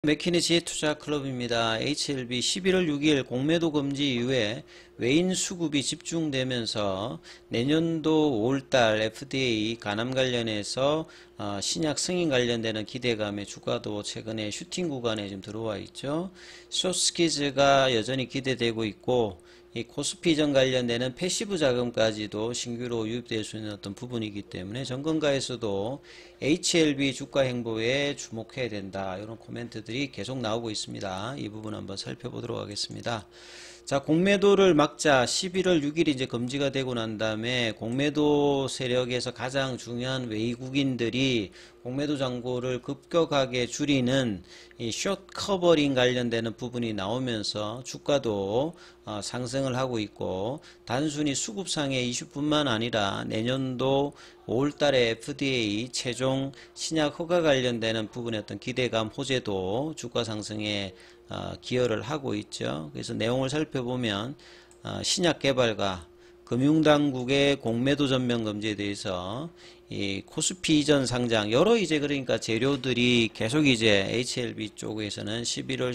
맥키니 지혜투자클럽입니다. HLB 11월 6일 공매도 금지 이후에 외인 수급이 집중되면서 내년도 5월달 FDA 간암 관련해서 신약 승인 관련되는 기대감에 주가도 최근에 슈팅 구간에 좀 들어와 있죠. 숏스키즈가 여전히 기대되고 있고, 이 코스피전 관련되는 패시브 자금까지도 신규로 유입될 수 있는 어떤 부분이기 때문에 정건가에서도 HLB 주가 행보에 주목해야 된다, 이런 코멘트들이 계속 나오고 있습니다. 이 부분 한번 살펴보도록 하겠습니다. 자, 공매도를 막자. 11월 6일이 이제 금지가 되고 난 다음에 공매도 세력에서 가장 중요한 외국인들이 공매도 잔고를 급격하게 줄이는 이 숏 커버링 관련되는 부분이 나오면서 주가도 상승을 하고 있고, 단순히 수급상의 이슈뿐만 아니라 내년도 5월달에 FDA 최종 신약 허가 관련되는 부분의 어떤 기대감 호재도 주가 상승에 기여를 하고 있죠. 그래서 내용을 살펴보면 신약 개발과 금융당국의 공매도 전면 금지에 대해서 이 코스피 이전 상장 여러 이제 그러니까 재료들이 계속 이제 HLB 쪽에서는 11월,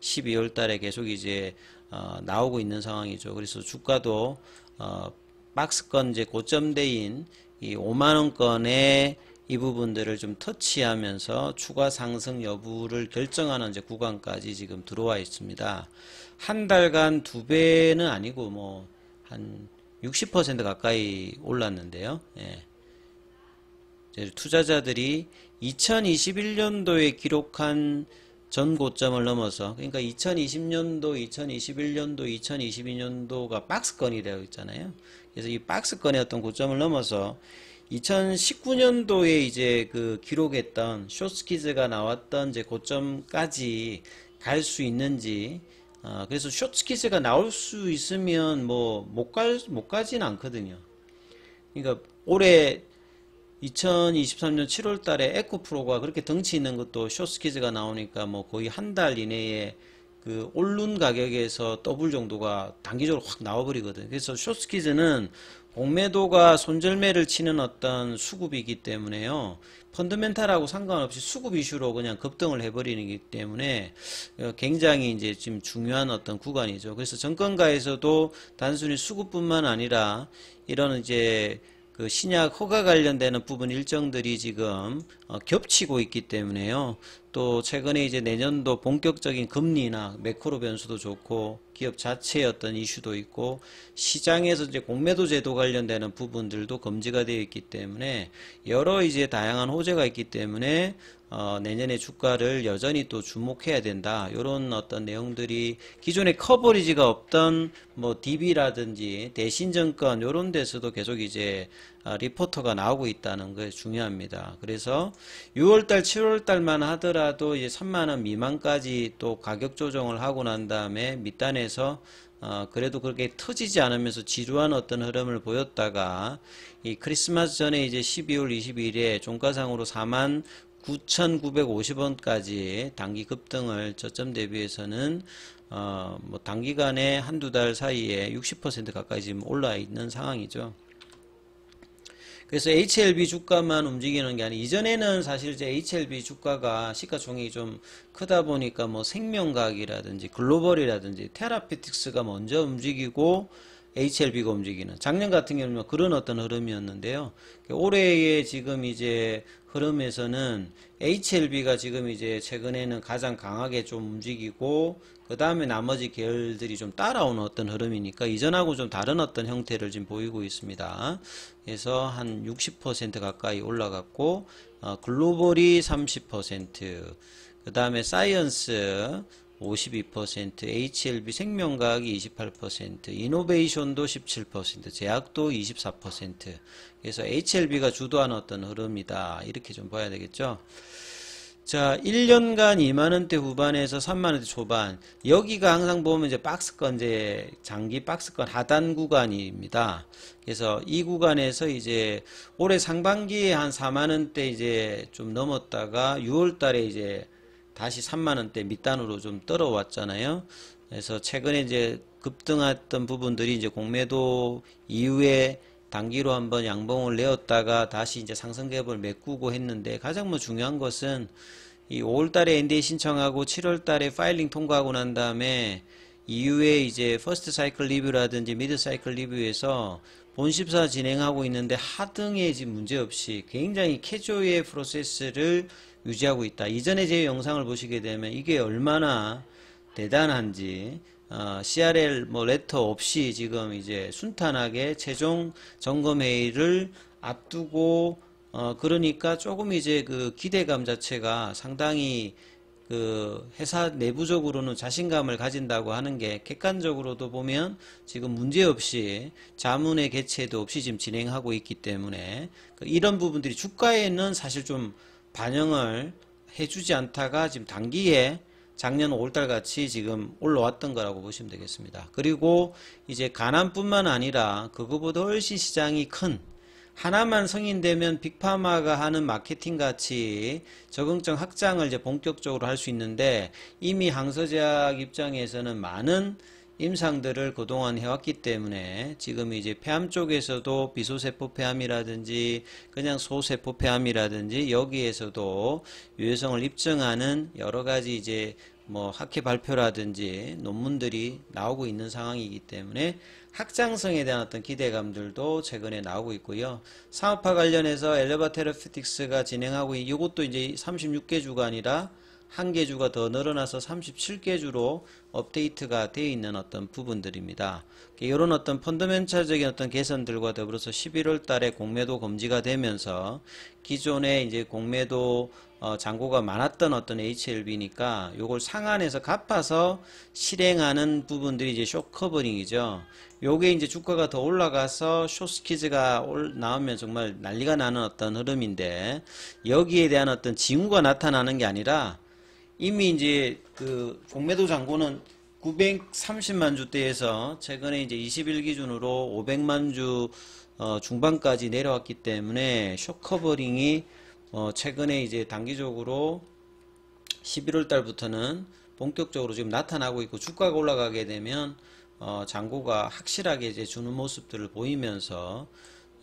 12월 달에 계속 이제 나오고 있는 상황이죠. 그래서 주가도 박스권 이제 고점대인 이 5만원권의 이 부분들을 좀 터치하면서 추가 상승 여부를 결정하는 이제 구간까지 지금 들어와 있습니다. 한 달간 2배는 아니고 뭐 한 60% 가까이 올랐는데요. 예. 투자자들이 2021년도에 기록한 전 고점을 넘어서, 그러니까 2020년도, 2021년도, 2022년도가 박스권이 되어 있잖아요. 그래서 이 박스권의 어떤 고점을 넘어서 2019년도에 이제 그 기록했던 숏스키즈가 나왔던 이제 고점까지 갈 수 있는지, 그래서 숏스키즈가 나올 수 있으면 뭐 못 가진 않거든요. 그러니까 올해 2023년 7월 달에 에코프로가 그렇게 덩치 있는 것도 숏스키즈가 나오니까 뭐 거의 한 달 이내에 그 올른 가격에서 더블 정도가 단기적으로 확 나와버리거든요. 그래서 숏스키즈는 공매도가 손절매를 치는 어떤 수급이기 때문에요. 펀더멘탈하고 상관없이 수급 이슈로 그냥 급등을 해버리기 때문에 굉장히 이제 지금 중요한 어떤 구간이죠. 그래서 정권가에서도 단순히 수급뿐만 아니라 이런 이제 그 신약 허가 관련되는 부분 일정들이 지금 겹치고 있기 때문에요. 또 최근에 이제 내년도 본격적인 금리나 매크로 변수도 좋고 기업 자체의 어떤 이슈도 있고 시장에서 이제 공매도 제도 관련되는 부분들도 금지가 되어 있기 때문에 여러 이제 다양한 호재가 있기 때문에 내년에 주가를 여전히 또 주목해야 된다, 이런 어떤 내용들이 기존에 커버리지가 없던 뭐 DB라든지 대신증권 이런 데서도 계속 이제 리포터가 나오고 있다는 게 중요합니다. 그래서 6월달 7월달만 하더라도 이제 3만원 미만까지 또 가격 조정을 하고 난 다음에 밑단에서 그래도 그렇게 터지지 않으면서 지루한 어떤 흐름을 보였다가 이 크리스마스 전에 이제 12월 22일에 종가상으로 49,950원까지 단기 급등을 저점 대비해서는 뭐 단기간에 한두 달 사이에 60% 가까이 지금 올라 있는 상황이죠. 그래서 HLB 주가만 움직이는 게 아니라 이전에는 사실 이제 HLB 주가가 시가총액이 좀 크다 보니까 뭐 생명과학이라든지 글로벌이라든지 테라피틱스가 먼저 움직이고 HLB가 움직이는, 작년 같은 경우는 그런 어떤 흐름이었는데요. 올해의 지금 이제 흐름에서는 HLB가 지금 이제 최근에는 가장 강하게 좀 움직이고 그 다음에 나머지 계열들이 좀 따라오는 어떤 흐름이니까 이전하고 좀 다른 어떤 형태를 지금 보이고 있습니다. 그래서 한 60% 가까이 올라갔고 글로벌이 30%, 그 다음에 사이언스 52%, HLB 생명과학이 28%, 이노베이션도 17%, 제약도 24%. 그래서 HLB가 주도하는 어떤 흐름이다, 이렇게 좀 봐야 되겠죠. 자, 1년간 2만원대 후반에서 3만원대 초반, 여기가 항상 보면 이제 박스권, 이제 장기 박스권 하단 구간입니다. 그래서 이 구간에서 이제 올해 상반기에 한 4만원대 이제 좀 넘었다가 6월달에 이제 다시 3만원대 밑단으로 좀 떨어왔잖아요. 그래서 최근에 이제 급등했던 부분들이 이제 공매도 이후에 단기로 한번 양봉을 내었다가 다시 이제 상승 갭을 메꾸고 했는데, 가장 뭐 중요한 것은 이 5월달에 NDA 신청하고 7월달에 파일링 통과하고 난 다음에 이후에 이제 퍼스트 사이클 리뷰라든지 미드 사이클 리뷰에서 본심사 진행하고 있는데 하등에 지금 문제없이 굉장히 캐주얼의 프로세스를 유지하고 있다. 이전에 제 영상을 보시게 되면 이게 얼마나 대단한지 CRL 뭐 레터 없이 지금 이제 순탄하게 최종 점검 회의를 앞두고 그러니까 조금 이제 그 기대감 자체가 상당히 그 회사 내부적으로는 자신감을 가진다고 하는 게 객관적으로도 보면 지금 문제없이 자문의 개최도 없이 지금 진행하고 있기 때문에 이런 부분들이 주가에는 사실 좀 반영을 해주지 않다가 지금 단기에 작년 5월달 같이 지금 올라왔던 거라고 보시면 되겠습니다. 그리고 이제 가남뿐만 아니라 그거보다 훨씬 시장이 큰 하나만 승인되면 빅파마가 하는 마케팅 같이 적응증 확장을 이제 본격적으로 할 수 있는데 이미 항서제약 입장에서는 많은 임상들을 그동안 해왔기 때문에 지금 이제 폐암 쪽에서도 비소세포 폐암이라든지 그냥 소세포 폐암이라든지 여기에서도 유효성을 입증하는 여러 가지 이제 뭐 학회 발표라든지 논문들이 나오고 있는 상황이기 때문에 확장성에 대한 어떤 기대감들도 최근에 나오고 있고요. 사업화 관련해서 엘레바 테라피틱스가 진행하고 이것도 이제 36개 주가 아니라 한 개 주가 더 늘어나서 37개 주로 업데이트가 되어 있는 어떤 부분들입니다. 이런 어떤 펀더멘탈적인 어떤 개선들과 더불어서 11월 달에 공매도 금지가 되면서 기존에 이제 공매도 잔고가 많았던 어떤 HLB니까 요걸 상한에서 갚아서 실행하는 부분들이 이제 쇼 커버링이죠. 요게 이제 주가가 더 올라가서 쇼스키즈가 나오면 정말 난리가 나는 어떤 흐름인데 여기에 대한 어떤 징후가 나타나는 게 아니라 이미 이제 그 공매도 잔고는 930만 주대에서 최근에 이제 20일 기준으로 500만 주 중반까지 내려왔기 때문에 쇼커버링이 최근에 이제 단기적으로 11월 달부터는 본격적으로 지금 나타나고 있고 주가가 올라가게 되면 잔고가 확실하게 이제 주는 모습들을 보이면서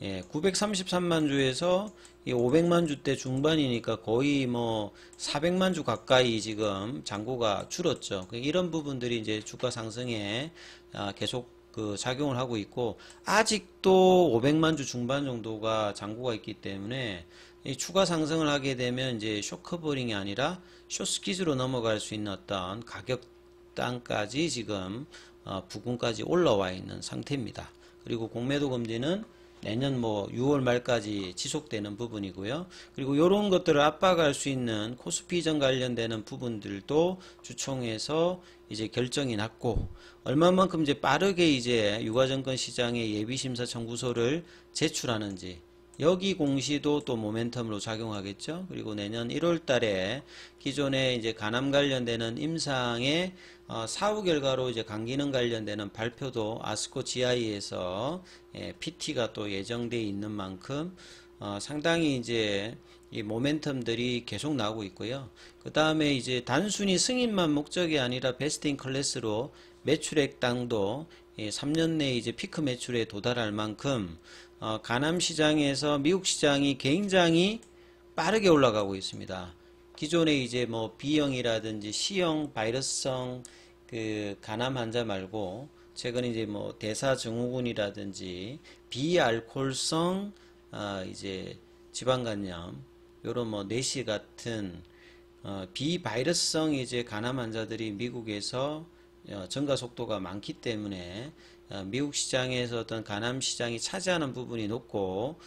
933만 주에서 500만 주대 중반이니까 거의 뭐 400만 주 가까이 지금 잔고가 줄었죠. 이런 부분들이 이제 주가 상승에 계속 그 작용을 하고 있고 아직도 500만 주 중반 정도가 잔고가 있기 때문에 이 추가 상승을 하게 되면 이제 쇼커버링이 아니라 쇼스키즈로 넘어갈 수 있는 어떤 가격단까지 지금 부근까지 올라와 있는 상태입니다. 그리고 공매도 금지는 내년 뭐 6월 말까지 지속되는 부분이고요. 그리고 이런 것들을 압박할 수 있는 코스피 이전 관련되는 부분들도 주총에서 이제 결정이 났고 얼마만큼 이제 빠르게 이제 유가증권 시장에 예비심사 청구서를 제출하는지 여기 공시도 또 모멘텀으로 작용하겠죠. 그리고 내년 1월 달에 기존에 이제 간암 관련되는 임상의 사후 결과로 이제 간기능 관련되는 발표도 아스코 GI에서 PT가 또 예정되어 있는 만큼 상당히 이제 이 모멘텀들이 계속 나오고 있고요. 그 다음에 이제 단순히 승인만 목적이 아니라 베스트 인 클래스로 매출액당도 3년 내에 이제 피크 매출에 도달할 만큼 간암 시장에서 미국 시장이 굉장히 빠르게 올라가고 있습니다. 기존에 이제 뭐 B형이라든지 C형 바이러스성 그 간암 환자 말고 최근에 이제 뭐 대사증후군이라든지 비알코올성 이제 지방간염 요런 뭐 내시 같은 비바이러스성 이제 간암 환자들이 미국에서 증가 속도가 많기 때문에 미국 시장에서 어떤 간암 시장이 차지하는 부분이 높고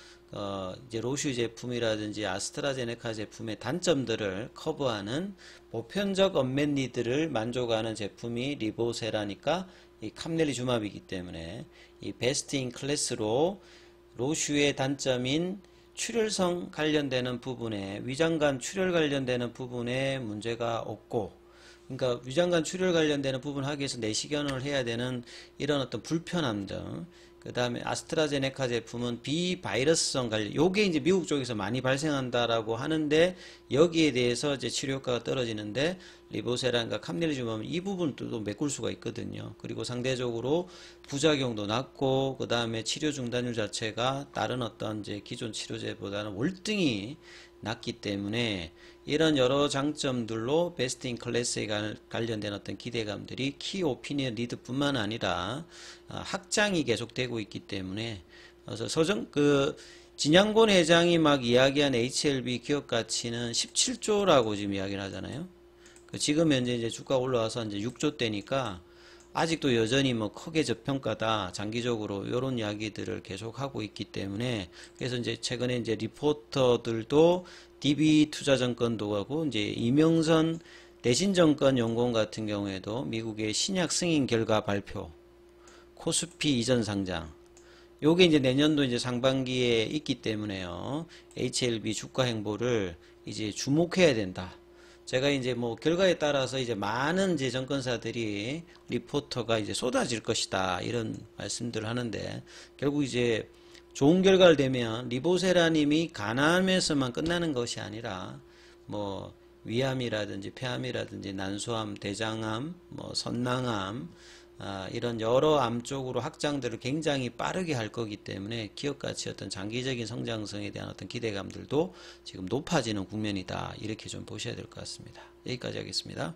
이제 로슈 제품이라든지 아스트라제네카 제품의 단점들을 커버하는 보편적 언맷 니드를 만족하는 제품이 리보세라니까 이 캄넬리주맙이기 때문에 이 베스트 인 클래스로 로슈의 단점인 출혈성 관련되는 부분에 위장관 출혈 관련되는 부분에 문제가 없고 그러니까 위장관 출혈 관련되는 부분 하기 위해서 내시경을 해야 되는 이런 어떤 불편함들 그 다음에 아스트라제네카 제품은 비바이러스성 관련 요게 이제 미국 쪽에서 많이 발생한다라고 하는데 여기에 대해서 이제 치료 효과가 떨어지는데 리보세라인가 캄넬리주맘 이 부분도 또 메꿀 수가 있거든요. 그리고 상대적으로 부작용도 낮고 그 다음에 치료 중단율 자체가 다른 어떤 이제 기존 치료제보다는 월등히 낮기 때문에 이런 여러 장점들로 베스트 인 클래스에 관련된 어떤 기대감들이 키 오피니언 리드뿐만 아니라 확장이 계속되고 있기 때문에 그래서 진양곤 회장이 막 이야기한 HLB 기업 가치는 17조라고 지금 이야기를 하잖아요. 지금 현재 이제 주가 올라와서 이제 6조 대니까 아직도 여전히 뭐 크게 저평가다 장기적으로 이런 이야기들을 계속 하고 있기 때문에 그래서 이제 최근에 이제 리포터들도 DB 투자증권도 하고 이제 이명선 대신증권연구원 같은 경우에도 미국의 신약 승인 결과 발표, 코스피 이전 상장, 요게 이제 내년도 이제 상반기에 있기 때문에요. HLB 주가 행보를 이제 주목해야 된다. 제가 이제 뭐 결과에 따라서 이제 많은 이제 증권사들이 리포터가 이제 쏟아질 것이다 이런 말씀들을 하는데 결국 이제 좋은 결과를 내면 리보세라님이 간암에서만 끝나는 것이 아니라 뭐 위암이라든지 폐암이라든지 난소암, 대장암, 뭐 선낭암 이런 여러 암 쪽으로 확장들을 굉장히 빠르게 할 거기 때문에 기업 가치 어떤 장기적인 성장성에 대한 어떤 기대감들도 지금 높아지는 국면이다. 이렇게 좀 보셔야 될 것 같습니다. 여기까지 하겠습니다.